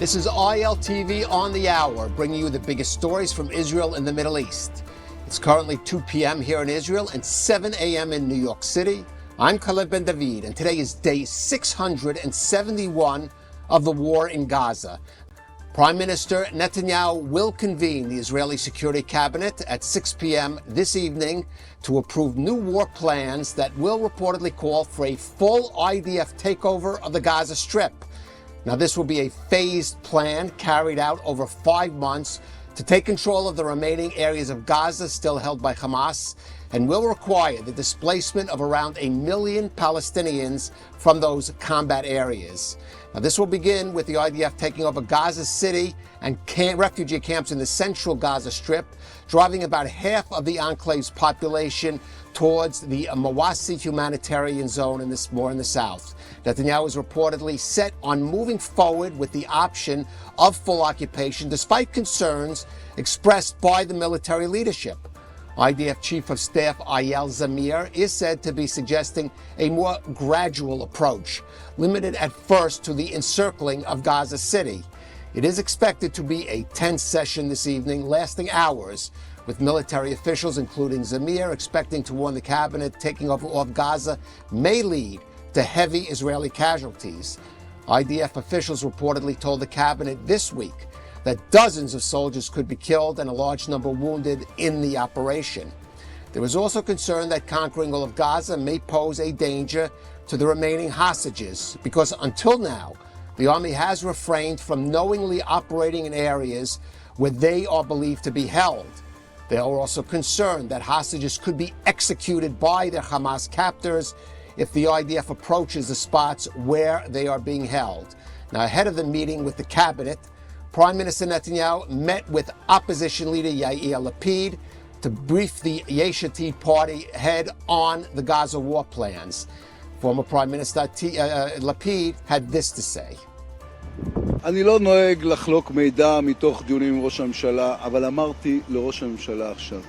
This is ILTV on the hour, bringing you the biggest stories from Israel and the Middle East. It's currently 2 p.m. here in Israel and 7 a.m. in New York City. I'm Khaled Ben David, and today is day 671 of the war in Gaza. Prime Minister Netanyahu will convene the Israeli Security Cabinet at 6 p.m. this evening to approve new war plans that will reportedly call for a full IDF takeover of the Gaza Strip. Now, this will be a phased plan carried out over 5 months to take control of the remaining areas of Gaza still held by Hamas, and will require the displacement of around 1 million Palestinians from those combat areas. Now, this will begin with the IDF taking over Gaza City and refugee camps in the central Gaza Strip, driving about half of the enclave's population towards the Mawasi humanitarian zone in the south. Netanyahu is reportedly set on moving forward with the option of full occupation, despite concerns expressed by the military leadership. IDF Chief of Staff Eyal Zamir is said to be suggesting a more gradual approach, limited at first to the encircling of Gaza City. It is expected to be a tense session this evening, lasting hours, with military officials, including Zamir, expecting to warn the cabinet taking over off Gaza may lead to heavy Israeli casualties. IDF officials reportedly told the cabinet this week that dozens of soldiers could be killed and a large number wounded in the operation. There is also concern that conquering all of Gaza may pose a danger to the remaining hostages, because until now, the army has refrained from knowingly operating in areas where they are believed to be held. They are also concerned that hostages could be executed by their Hamas captors if the IDF approaches the spots where they are being held. Now, ahead of the meeting with the cabinet, Prime Minister Netanyahu met with opposition leader Yair Lapid to brief the Yesh Atid party head on the Gaza war plans. Former Prime Minister Lapid had this to say. אני לא נוהג לחלוק מידע מתוך דיונים עם ראש הממשלה, אבל אמרתי לראש הממשלה עכשיו,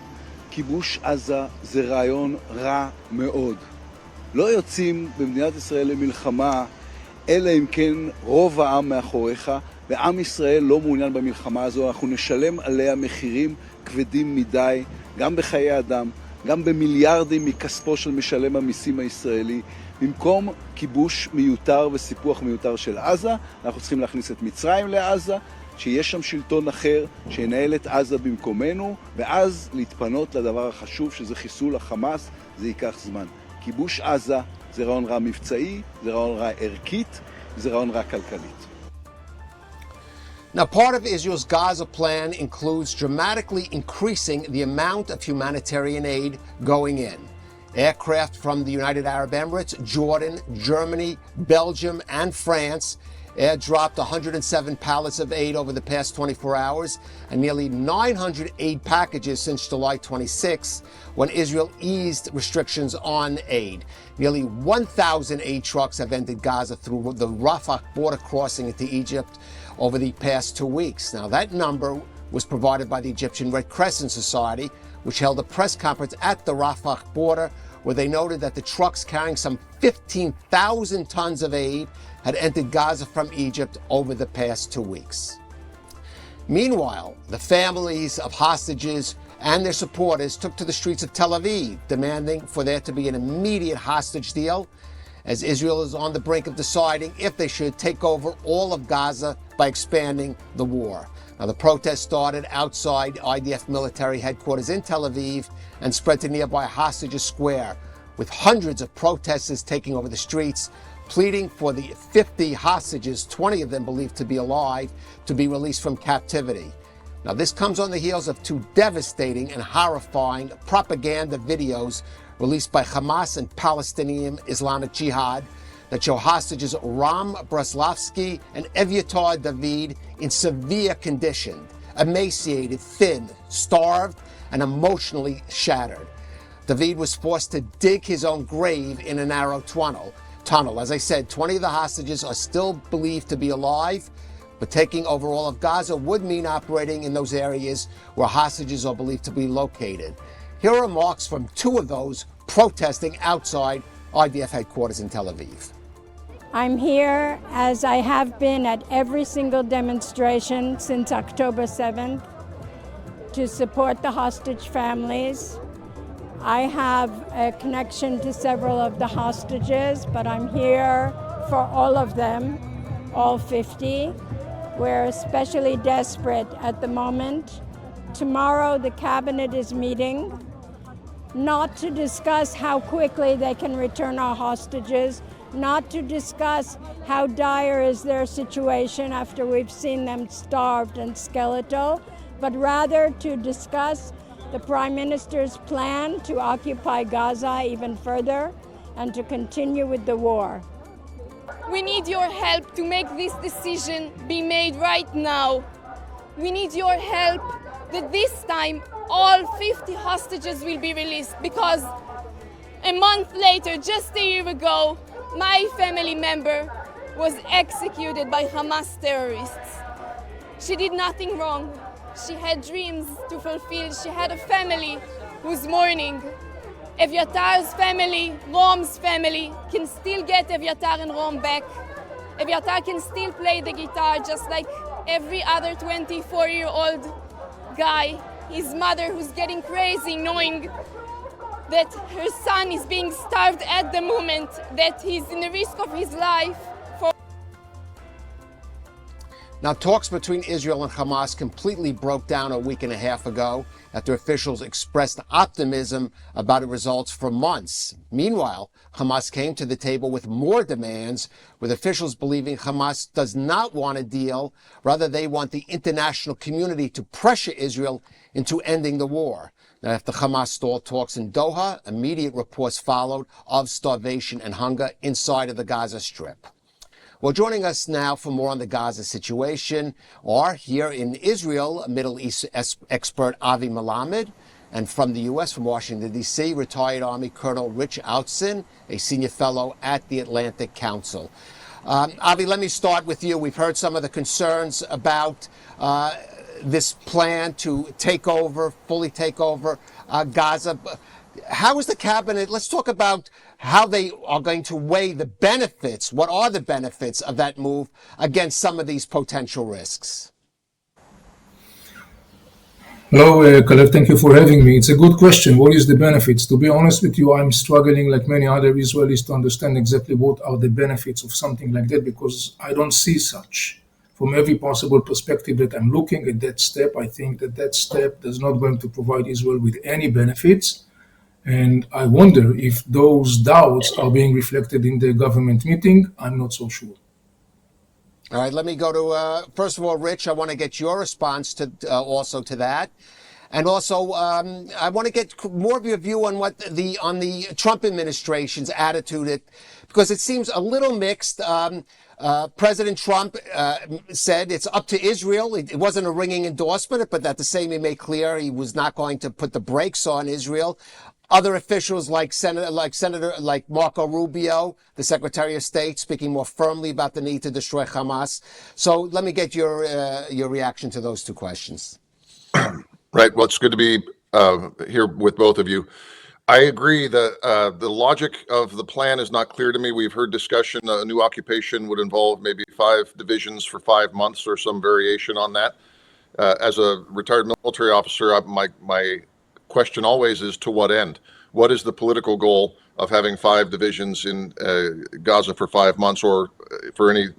כיבוש עזה זה רעיון רע מאוד. לא יוצאים במדינת ישראל למלחמה, אלא אם כן רוב העם מאחוריך, ועם ישראל לא מעוניין במלחמה הזו. אנחנו נשלם עליה מחירים כבדים מדי, גם בחיי אדם, גם במיליארדים מכספו של משלם המיסים הישראלי. במקום כיבוש מיותר וסיפוח מיותר של עזה, אנחנו צריכים להכניס את מצרים לעזה, שיש שם שלטון אחר, שינהל את עזה במקומנו, ואז להתפנות לדבר החשוב, שזה חיסול החמאס. זה ייקח זמן. כיבוש עזה זה רעיון רע מבצעי, זה רעיון רע ערכית, זה רעיון רע כלכלית. Now, part of Israel's Gaza plan includes dramatically increasing the amount of humanitarian aid going in. Aircraft from the United Arab Emirates, Jordan, Germany, Belgium, and France airdropped 107 pallets of aid over the past 24 hours and nearly 900 aid packages since July 26, when Israel eased restrictions on aid. Nearly 1,000 aid trucks have entered Gaza through the Rafah border crossing into Egypt over the past 2 weeks. Now, that number was provided by the Egyptian Red Crescent Society, which held a press conference at the Rafah border, where they noted that the trucks carrying some 15,000 tons of aid had entered Gaza from Egypt over the past 2 weeks. Meanwhile, the families of hostages and their supporters took to the streets of Tel Aviv, demanding for there to be an immediate hostage deal, as Israel is on the brink of deciding if they should take over all of Gaza by expanding the war. Now, the protest started outside IDF military headquarters in Tel Aviv and spread to nearby Hostages Square, with hundreds of protesters taking over the streets, pleading for the 50 hostages, 20 of them believed to be alive, to be released from captivity. Now, this comes on the heels of 2 devastating and horrifying propaganda videos released by Hamas and Palestinian Islamic Jihad that show hostages Ram Braslavsky and Evyatar David in severe condition, emaciated, thin, starved, and emotionally shattered. David was forced to dig his own grave in a narrow tunnel. As I said, 20 of the hostages are still believed to be alive, but taking over all of Gaza would mean operating in those areas where hostages are believed to be located. Here are remarks from 2 of those protesting outside IDF headquarters in Tel Aviv. I'm here, as I have been at every single demonstration since October 7th, to support the hostage families. I have a connection to several of the hostages, but I'm here for all of them, all 50. We're especially desperate at the moment. Tomorrow the cabinet is meeting, not to discuss how quickly they can return our hostages, not to discuss how dire is their situation after we've seen them starved and skeletal, but rather to discuss the Prime Minister's plan to occupy Gaza even further and to continue with the war. We need your help to make this decision be made right now. We need your help that this time all 50 hostages will be released, because a month later, just a year ago, my family member was executed by Hamas terrorists. She did nothing wrong. She had dreams to fulfill. She had a family who's mourning. Evyatar's family, Rom's family, can still get Evyatar and Rom back. Evyatar can still play the guitar just like every other 24-year-old guy. His mother, who's getting crazy knowing that her son is being starved at the moment, that he's in the risk of his life. Now, talks between Israel and Hamas completely broke down a week and a half ago after officials expressed optimism about the results for months. Meanwhile, Hamas came to the table with more demands, with officials believing Hamas does not want a deal. Rather, they want the international community to pressure Israel into ending the war. Now, after Hamas stalled talks in Doha, immediate reports followed of starvation and hunger inside of the Gaza Strip. Well, joining us now for more on the Gaza situation are here in Israel, Middle East expert Avi Melamed, and from the U.S., from Washington, D.C., retired Army Colonel Rich Outzen, a senior fellow at the Atlantic Council. Avi, let me start with you. We've heard some of the concerns about this plan to fully take over Gaza. How is the cabinet? Let's talk about how they are going to weigh the benefits. What are the benefits of that move against some of these potential risks? Hello, Kalev, thank you for having me. It's a good question. What is the benefits? To be honest with you, I'm struggling like many other Israelis to understand exactly what are the benefits of something like that, because I don't see such. From every possible perspective that I'm looking at that step, I think that step is not going to provide Israel with any benefits. And I wonder if those doubts are being reflected in the government meeting. I'm not so sure. All right, let me go to, first of all, Rich, I want to get your response to also to that. And also, I want to get more of your view on what on the Trump administration's attitude, because it seems a little mixed. President Trump said it's up to Israel. It wasn't a ringing endorsement, but at the same time, he made clear he was not going to put the brakes on Israel. Other officials like Marco Rubio, the Secretary of State, speaking more firmly about the need to destroy Hamas. So let me get your reaction to those two questions. Right. Well, it's good to be here with both of you. I agree that the logic of the plan is not clear to me. We've heard discussion. A new occupation would involve maybe 5 divisions for 5 months or some variation on that. As a retired military officer, my question always is, to what end? What is the political goal of having 5 divisions in Gaza for 5 months or for any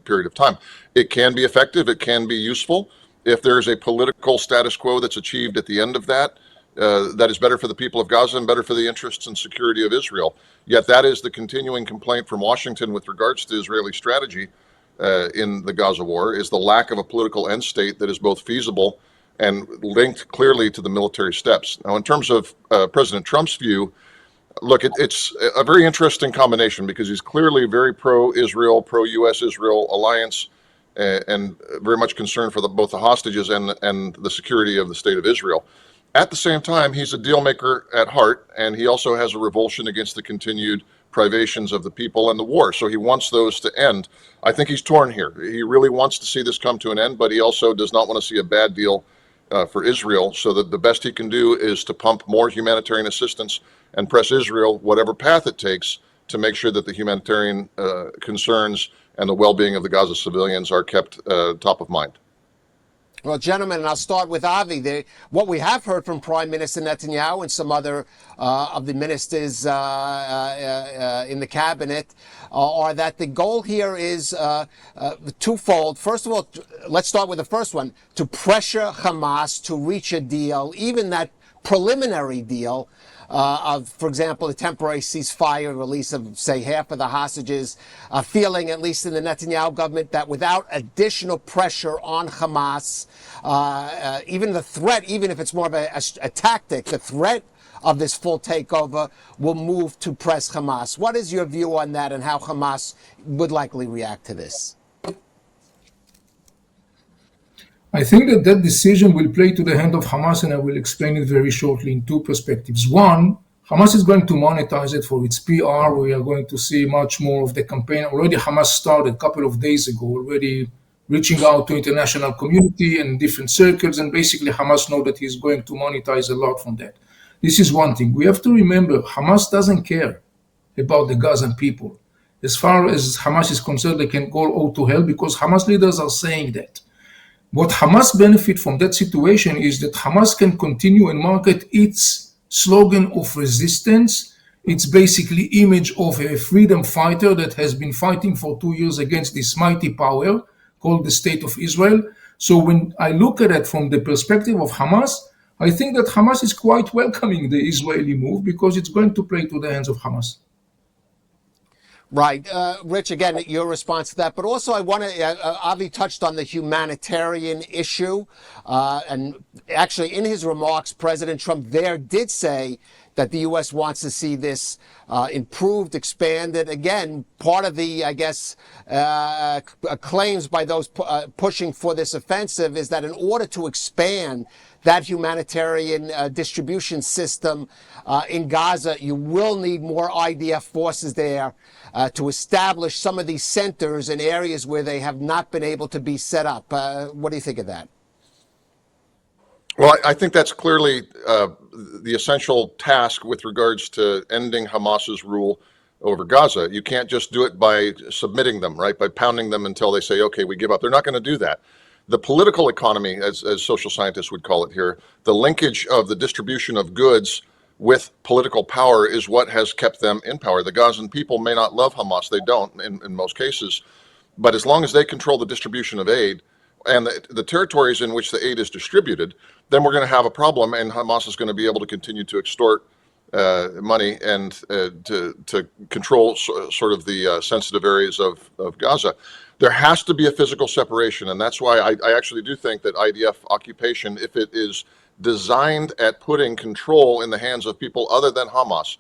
period of time? It can be effective. It can be useful. If there's a political status quo that's achieved at the end of that, that is better for the people of Gaza and better for the interests and security of Israel. Yet that is the continuing complaint from Washington with regards to Israeli strategy in the Gaza war, is the lack of a political end state that is both feasible and linked clearly to the military steps. Now, in terms of President Trump's view, look, it's a very interesting combination, because he's clearly very pro-Israel, pro-U.S.-Israel alliance, and very much concerned for both the hostages and the security of the state of Israel. At the same time, he's a deal maker at heart, and he also has a revulsion against the continued privations of the people and the war. So he wants those to end. I think he's torn here. He really wants to see this come to an end, but he also does not want to see a bad deal for Israel, so that the best he can do is to pump more humanitarian assistance and press Israel, whatever path it takes, to make sure that the humanitarian concerns and the well-being of the Gaza civilians are kept top of mind. Well, gentlemen, and I'll start with Avi. What we have heard from Prime Minister Netanyahu and some other of the ministers in the cabinet are that the goal here is twofold. First of all, let's start with the first one, to pressure Hamas to reach a deal, even that preliminary deal of, for example, a temporary ceasefire, release of, say, half of the hostages, feeling, at least in the Netanyahu government, that without additional pressure on Hamas, even the threat, even if it's more of a tactic, the threat of this full takeover will move to press Hamas. What is your view on that and how Hamas would likely react to this? I think that that decision will play to the hand of Hamas, and I will explain it very shortly in two perspectives. One, Hamas is going to monetize it for its PR. We are going to see much more of the campaign. Already Hamas started a couple of days ago, already reaching out to international community and different circles, and basically Hamas know that he's going to monetize a lot from that. This is one thing. We have to remember, Hamas doesn't care about the Gazan people. As far as Hamas is concerned, they can go all to hell because Hamas leaders are saying that. What Hamas benefit from that situation is that Hamas can continue and market its slogan of resistance. It's basically image of a freedom fighter that has been fighting for 2 years against this mighty power called the State of Israel. So when I look at it from the perspective of Hamas, I think that Hamas is quite welcoming the Israeli move because it's going to play to the hands of Hamas. Right. Rich, again, your response to that. But also I want to, Avi touched on the humanitarian issue. And actually in his remarks, President Trump there did say that the U.S. wants to see this improved, expanded. Again, part of the, I guess, claims by those pushing for this offensive is that in order to expand that humanitarian distribution system in Gaza, you will need more IDF forces there to establish some of these centers in areas where they have not been able to be set up. What do you think of that? Well, I think that's clearly the essential task with regards to ending Hamas's rule over Gaza. You can't just do it by submitting them, right? By pounding them until they say, okay, we give up. They're not going to do that. The political economy, as social scientists would call it here, the linkage of the distribution of goods with political power is what has kept them in power. The Gazan people may not love Hamas. They don't in most cases. But as long as they control the distribution of aid and the territories in which the aid is distributed, then we're going to have a problem, and Hamas is going to be able to continue to extort money and to control sort of the sensitive areas of Gaza. There has to be a physical separation, and that's why I actually do think that IDF occupation, if it is designed at putting control in the hands of people other than Hamas,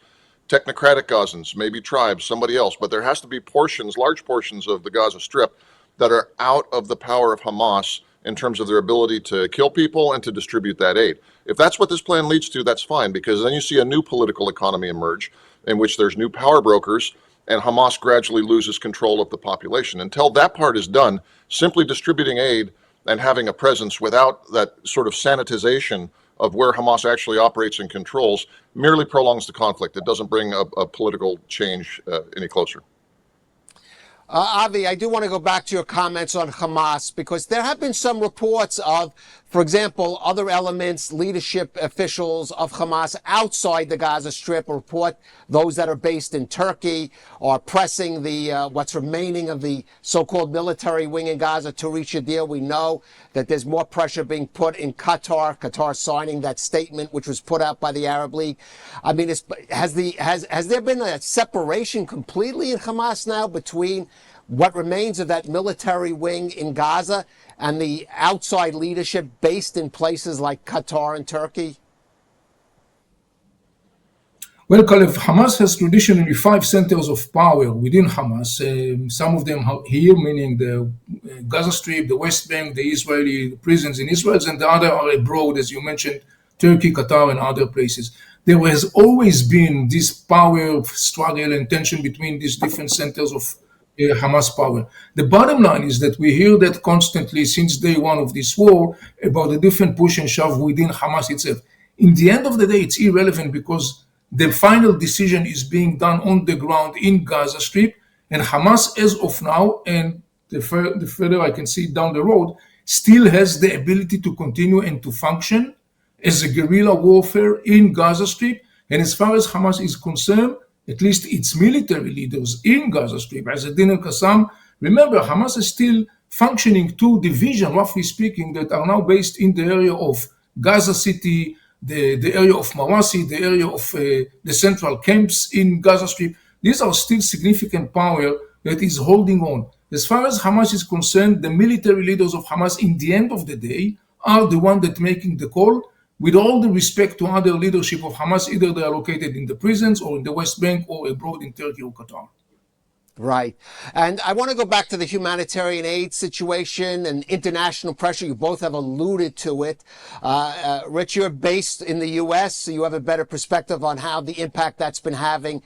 technocratic Gazans, maybe tribes, somebody else, but there has to be portions, large portions of the Gaza Strip that are out of the power of Hamas in terms of their ability to kill people and to distribute that aid. If that's what this plan leads to, that's fine, because then you see a new political economy emerge in which there's new power brokers and Hamas gradually loses control of the population. Until that part is done, simply distributing aid and having a presence without that sort of sanitization of where Hamas actually operates and controls merely prolongs the conflict. It doesn't bring a political change any closer. Avi, I do want to go back to your comments on Hamas, because there have been some reports of, for example, other elements, leadership officials of Hamas outside the Gaza Strip report those that are based in Turkey are pressing the what's remaining of the so-called military wing in Gaza to reach a deal. We know that there's more pressure being put in Qatar signing that statement, which was put out by the Arab League. I mean, has there been a separation completely in Hamas now between what remains of that military wing in Gaza and the outside leadership based in places like Qatar and Turkey? Well, Kalev, Hamas has traditionally 5 centers of power within Hamas. Some of them are here, meaning the Gaza Strip, the West Bank, the Israeli prisons in Israel, and the other are abroad, as you mentioned, Turkey, Qatar, and other places. There has always been this power struggle and tension between these different centers of Hamas power. The bottom line is that we hear that constantly since day one of this war about the different push and shove within Hamas itself. In the end of the day, it's irrelevant because The final decision is being done on the ground in Gaza Strip, and Hamas, as of now, and the further I can see down the road, still has the ability to continue and to function as a guerrilla warfare in Gaza Strip. And as far as Hamas is concerned, at least its military leaders in Gaza Strip, Azadin al-Qassam, remember, Hamas is still functioning two divisions, roughly speaking, that are now based in the area of Gaza City, the area of Mawasi, the area of the central camps in Gaza Strip. These are still significant power that is holding on. As far as Hamas is concerned, the military leaders of Hamas, in the end of the day, are the one that making the call. With all the respect to other leadership of Hamas, either they are located in the prisons or in the West Bank or abroad in Turkey or Qatar. Right. And I want to go back to the humanitarian aid situation and international pressure. You both have alluded to it. Rich, you're based in the U.S., so you have a better perspective on how the impact that's been having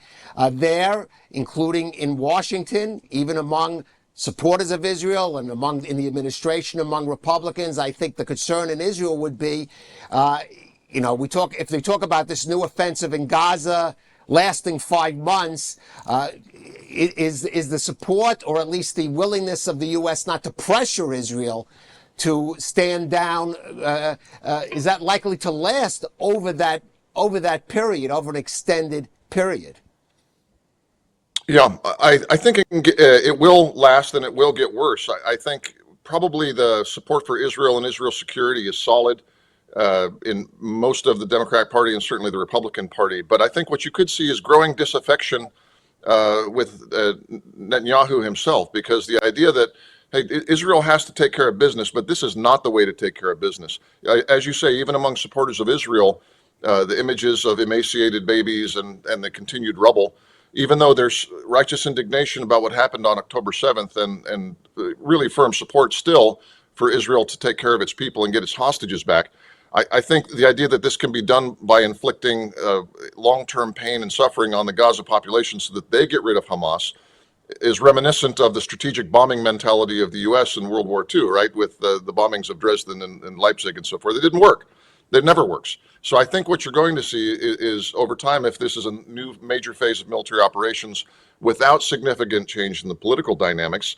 there, including in Washington, even among supporters of Israel and in the administration, among Republicans. I think the concern in Israel would be, if they talk about this new offensive in Gaza lasting 5 months, is the support, or at least the willingness of the U.S. not to pressure Israel to stand down, is that likely to last over that period, over an extended period? Yeah, I think it will last and it will get worse. I think probably the support for Israel and Israel's security is solid in most of the Democratic Party and certainly the Republican Party. But I think what you could see is growing disaffection with Netanyahu himself, because the idea that, hey, Israel has to take care of business, but this is not the way to take care of business. As you say, even among supporters of Israel, the images of emaciated babies and the continued rubble, even though there's righteous indignation about what happened on October 7th and really firm support still for Israel to take care of its people and get its hostages back, I think the idea that this can be done by inflicting long-term pain and suffering on the Gaza population so that they get rid of Hamas is reminiscent of the strategic bombing mentality of the U.S. in World War II, right, with the bombings of Dresden and Leipzig and so forth. It didn't work. It never works. So I think what you're going to see is over time, if this is a new major phase of military operations without significant change in the political dynamics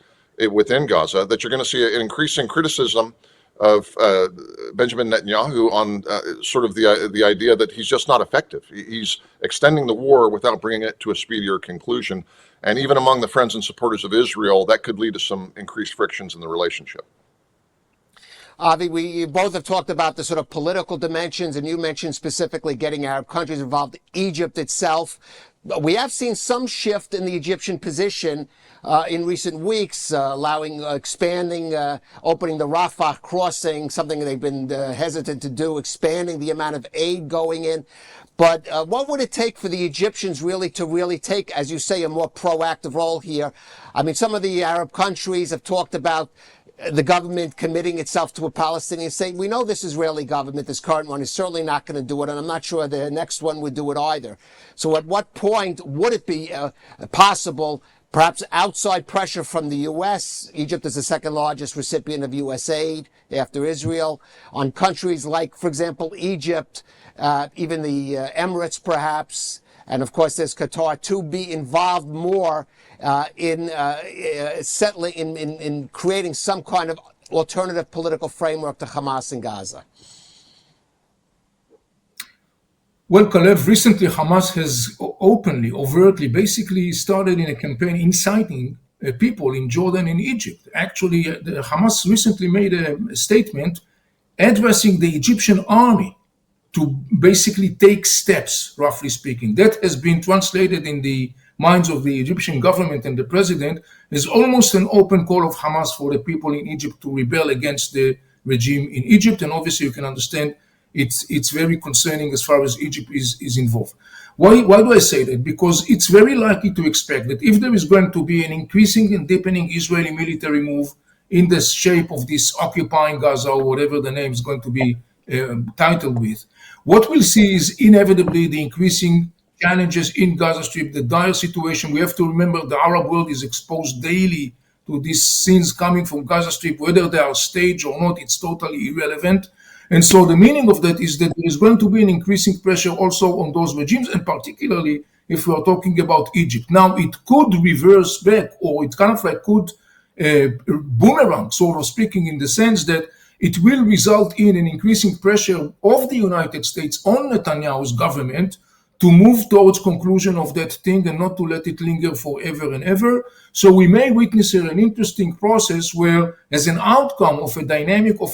within Gaza, that you're going to see an increasing criticism of Benjamin Netanyahu on sort of the idea that he's just not effective. He's extending the war without bringing it to a speedier conclusion. And even among the friends and supporters of Israel, that could lead to some increased frictions in the relationship. Avi, you both have talked about the sort of political dimensions, and you mentioned specifically getting Arab countries involved, Egypt itself. We have seen some shift in the Egyptian position in recent weeks, opening the Rafah crossing, something they've been hesitant to do, expanding the amount of aid going in. But what would it take for the Egyptians really to take, as you say, a more proactive role here? I mean, some of the Arab countries have talked about the government committing itself to a Palestinian state. We know this Israeli government, this current one, is certainly not going to do it, and I'm not sure the next one would do it either. So at what point would it be possible, perhaps outside pressure from the U.S., Egypt is the second largest recipient of U.S. aid after Israel, on countries like, for example, Egypt, even the Emirates perhaps, and of course there's Qatar, to be involved more in settling, in creating some kind of alternative political framework to Hamas in Gaza? Well, Kalev, recently Hamas has openly, overtly, basically started in a campaign inciting people in Jordan and Egypt. Actually, Hamas recently made a statement addressing the Egyptian army to basically take steps, roughly speaking. That has been translated in the minds of the Egyptian government and the president as almost an open call of Hamas for the people in Egypt to rebel against the regime in Egypt. And obviously you can understand it's very concerning as far as Egypt is involved. Why do I say that? Because it's very likely to expect that if there is going to be an increasing and deepening Israeli military move in the shape of this occupying Gaza, or whatever the name is going to be titled with, what we'll see is inevitably the increasing challenges in Gaza Strip, the dire situation. We have to remember the Arab world is exposed daily to these scenes coming from Gaza Strip, whether they are staged or not, it's totally irrelevant. And so the meaning of that is that there is going to be an increasing pressure also on those regimes, and particularly if we are talking about Egypt. Now, it could reverse back, or it kind of like could boomerang, sort of speaking, in the sense that it will result in an increasing pressure of the United States on Netanyahu's government to move towards conclusion of that thing and not to let it linger forever and ever. So we may witness an interesting process where, as an outcome of a dynamic of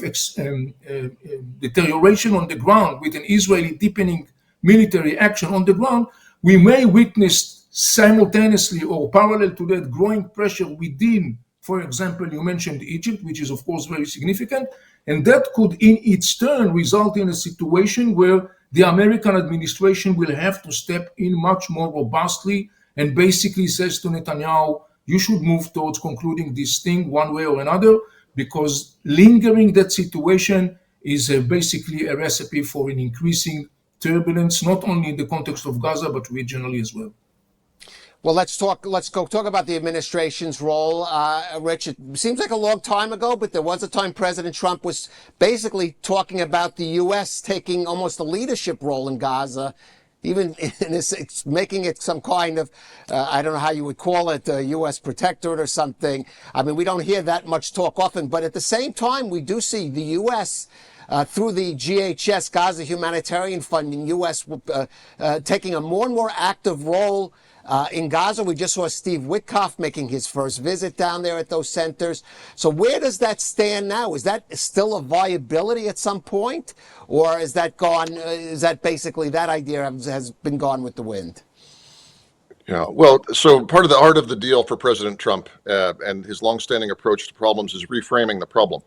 deterioration on the ground with an Israeli deepening military action on the ground, we may witness simultaneously or parallel to that growing pressure within, for example, you mentioned Egypt, which is of course very significant, and that could in its turn result in a situation where the American administration will have to step in much more robustly and basically says to Netanyahu, you should move towards concluding this thing one way or another, because lingering that situation is basically a recipe for an increasing turbulence, not only in the context of Gaza, but regionally as well. Well, let's go talk about the administration's role. Rich, it seems like a long time ago, but there was a time President Trump was basically talking about the U.S. taking almost a leadership role in Gaza, even it's making it some kind of, I don't know how you would call it, a U.S. protectorate or something. I mean, we don't hear that much talk often, but at the same time, we do see the U.S. Through the GHS, Gaza Humanitarian Funding, U.S. Taking a more and more active role in Gaza. We just saw Steve Witkoff making his first visit down there at those centers. So where does that stand now? Is that still a viability at some point? Or is that gone? Is that basically that idea has been gone with the wind? Yeah, well, so part of the art of the deal for President Trump and his longstanding approach to problems is reframing the problem.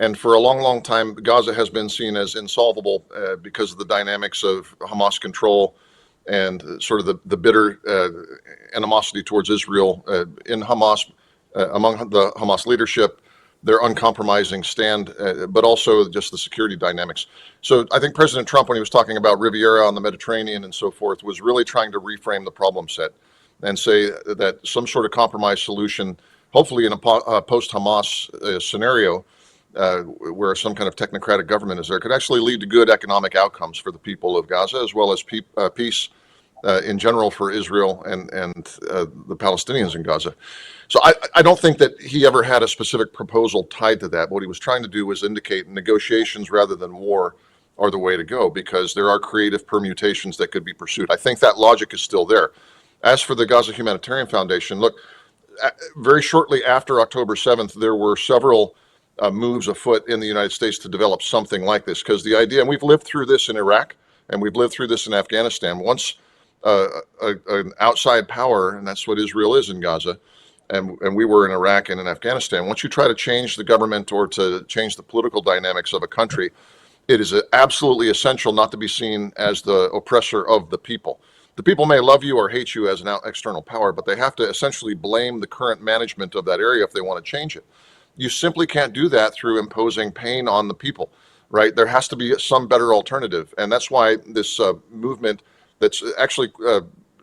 And for a long, long time, Gaza has been seen as insolvable because of the dynamics of Hamas control and sort of the bitter animosity towards Israel in Hamas, among the Hamas leadership, their uncompromising stand, but also just the security dynamics. So I think President Trump, when he was talking about Riviera on the Mediterranean and so forth, was really trying to reframe the problem set and say that some sort of compromise solution, hopefully in a post-Hamas scenario, where some kind of technocratic government is there, could actually lead to good economic outcomes for the people of Gaza, as well as peace in general for Israel and the Palestinians in Gaza. So I don't think that he ever had a specific proposal tied to that. What he was trying to do was indicate negotiations rather than war are the way to go, because there are creative permutations that could be pursued. I think that logic is still there. As for the Gaza Humanitarian Foundation, look, very shortly after October 7th, there were several moves afoot in the United States to develop something like this, because the idea, and we've lived through this in Iraq, and we've lived through this in Afghanistan. Once an outside power, and that's what Israel is in Gaza, and we were in Iraq and in Afghanistan, once you try to change the government or to change the political dynamics of a country, it is absolutely essential not to be seen as the oppressor of the people. The people may love you or hate you as an external power, but they have to essentially blame the current management of that area if they want to change it. You simply can't do that through imposing pain on the people, right? There has to be some better alternative. And that's why this movement that's actually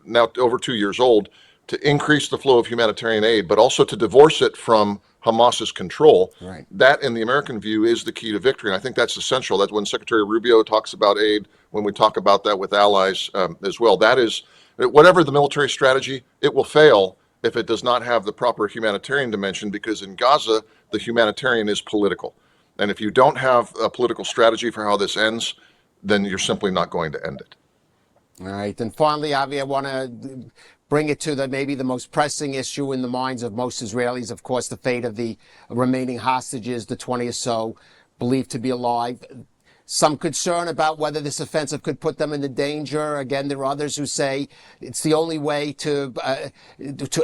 now over 2 years old, to increase the flow of humanitarian aid, but also to divorce it from Hamas's control. Right. That, in the American view, is the key to victory. And I think that's essential. That's when Secretary Rubio talks about aid, when we talk about that with allies as well. That is, whatever the military strategy, it will fail if it does not have the proper humanitarian dimension, because in Gaza, the humanitarian is political. And if you don't have a political strategy for how this ends, then you're simply not going to end it. All right. And finally, Avi, I want to bring it to maybe the most pressing issue in the minds of most Israelis, of course, the fate of the remaining hostages, the 20 or so believed to be alive. Some concern about whether this offensive could put them into danger. Again, there are others who say it's the only way to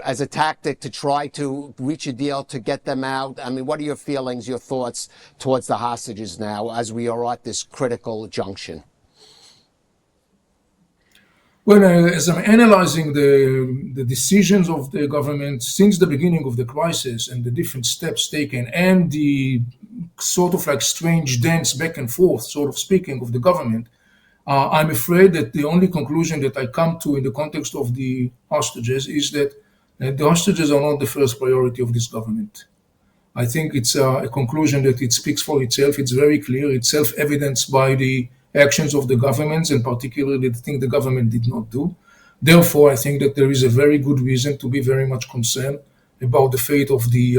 as a tactic to try to reach a deal to get them out. I mean, what are your feelings, your thoughts towards the hostages now as we are at this critical junction? Well, as I'm analyzing the decisions of the government since the beginning of the crisis and the different steps taken and the sort of like strange dance back and forth, sort of speaking, of the government, I'm afraid that the only conclusion that I come to in the context of the hostages is that the hostages are not the first priority of this government. I think it's a conclusion that it speaks for itself. It's very clear. It's self-evidenced by the actions of the governments, and particularly the thing the government did not do. Therefore, I think that there is a very good reason to be very much concerned about the fate of the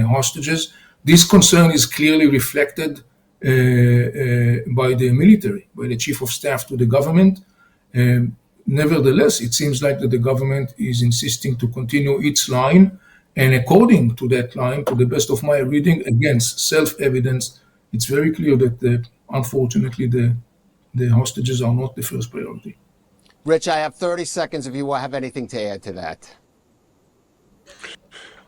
hostages. This concern is clearly reflected by the military, by the chief of staff to the government. Nevertheless, it seems like that the government is insisting to continue its line, and according to that line, to the best of my reading, against self-evidence, it's very clear that unfortunately the hostages are not the first priority. Rich, I have 30 seconds if you have anything to add to that.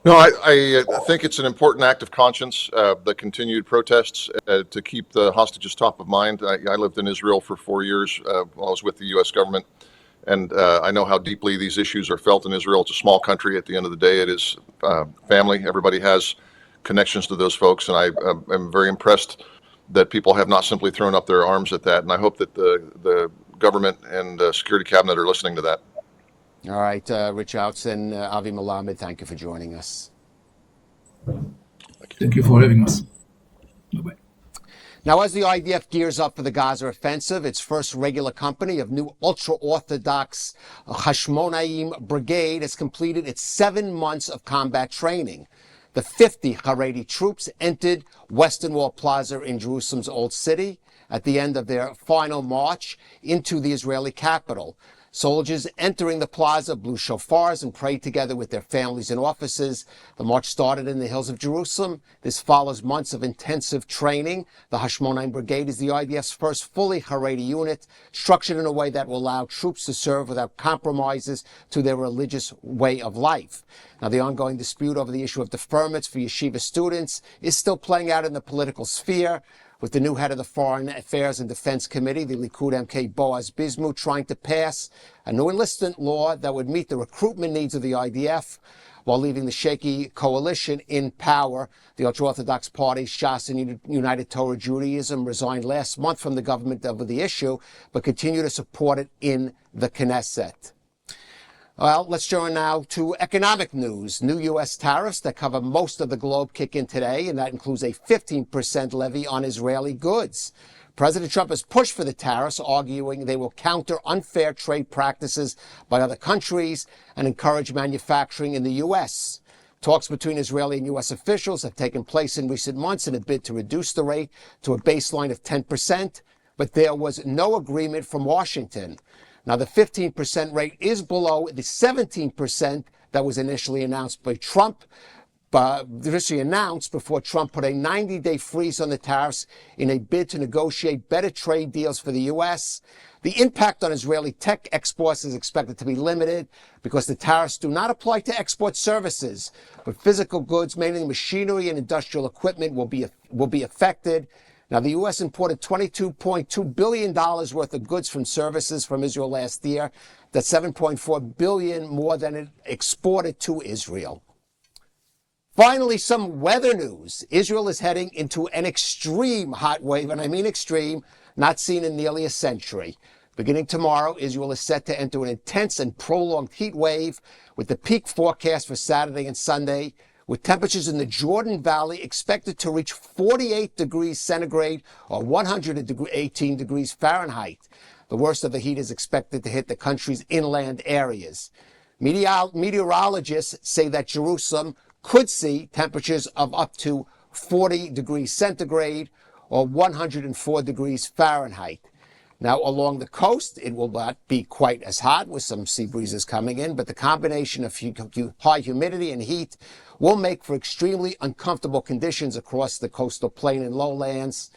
No, I think it's an important act of conscience, the continued protests to keep the hostages top of mind. I lived in Israel for 4 years while I was with the U.S. government, and I know how deeply these issues are felt in Israel. It's a small country. At the end of the day, it is family. Everybody has connections to those folks, and I am very impressed that people have not simply thrown up their arms at that, and I hope that the government and security cabinet are listening to that. All right, Rich Outzen, Avi Melamed, thank you for joining us. Thank you for having us. Bye-bye. Now, as the IDF gears up for the Gaza offensive, its first regular company of new Ultra-Orthodox Hashmonaim Brigade has completed its 7 months of combat training. The 50 Haredi troops entered Western Wall Plaza in Jerusalem's Old City at the end of their final march into the Israeli capital. Soldiers entering the plaza blew shofars and prayed together with their families and officers. The march started in the hills of Jerusalem. This follows months of intensive training. The Hashmonaim Brigade is the IDF's first fully Haredi unit, structured in a way that will allow troops to serve without compromises to their religious way of life. Now, the ongoing dispute over the issue of deferments for yeshiva students is still playing out in the political sphere, with the new head of the Foreign Affairs and Defense Committee, the Likud MK Boaz Bismuth, trying to pass a new enlistment law that would meet the recruitment needs of the IDF while leaving the shaky coalition in power. The Ultra-Orthodox party, Shas and United Torah Judaism, resigned last month from the government over the issue, but continue to support it in the Knesset. Well, let's turn now to economic news. New U.S. tariffs that cover most of the globe kick in today, and that includes a 15% levy on Israeli goods. President Trump has pushed for the tariffs, arguing they will counter unfair trade practices by other countries and encourage manufacturing in the U.S. Talks between Israeli and U.S. officials have taken place in recent months in a bid to reduce the rate to a baseline of 10%, but there was no agreement from Washington. Now, the 15% rate is below the 17% that was initially announced by Trump, before Trump put a 90-day freeze on the tariffs in a bid to negotiate better trade deals for the U.S. The impact on Israeli tech exports is expected to be limited because the tariffs do not apply to export services, but physical goods, mainly machinery and industrial equipment, will be affected. Now, the U.S. imported $22.2 billion worth of goods from services from Israel last year. That's $7.4 billion more than it exported to Israel. Finally, some weather news. Israel is heading into an extreme hot wave, and I mean extreme, not seen in nearly a century. Beginning tomorrow, Israel is set to enter an intense and prolonged heat wave, with the peak forecast for Saturday and Sunday, with temperatures in the Jordan Valley expected to reach 48 degrees centigrade or 118 degrees Fahrenheit. The worst of the heat is expected to hit the country's inland areas. Meteorologists say that Jerusalem could see temperatures of up to 40 degrees centigrade or 104 degrees Fahrenheit. Now, along the coast, it will not be quite as hot with some sea breezes coming in, but the combination of high humidity and heat will make for extremely uncomfortable conditions across the coastal plain and lowlands.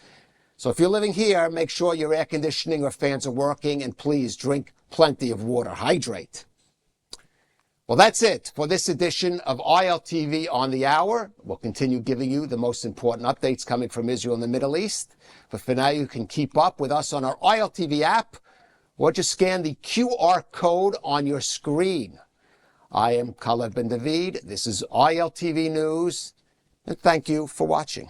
So if you're living here, make sure your air conditioning or fans are working, and please drink plenty of water. Hydrate. Well, that's it for this edition of ILTV on the Hour. We'll continue giving you the most important updates coming from Israel and the Middle East. But for now, you can keep up with us on our ILTV app, or just scan the QR code on your screen. I am Kalev Ben David. This is ILTV News, and thank you for watching.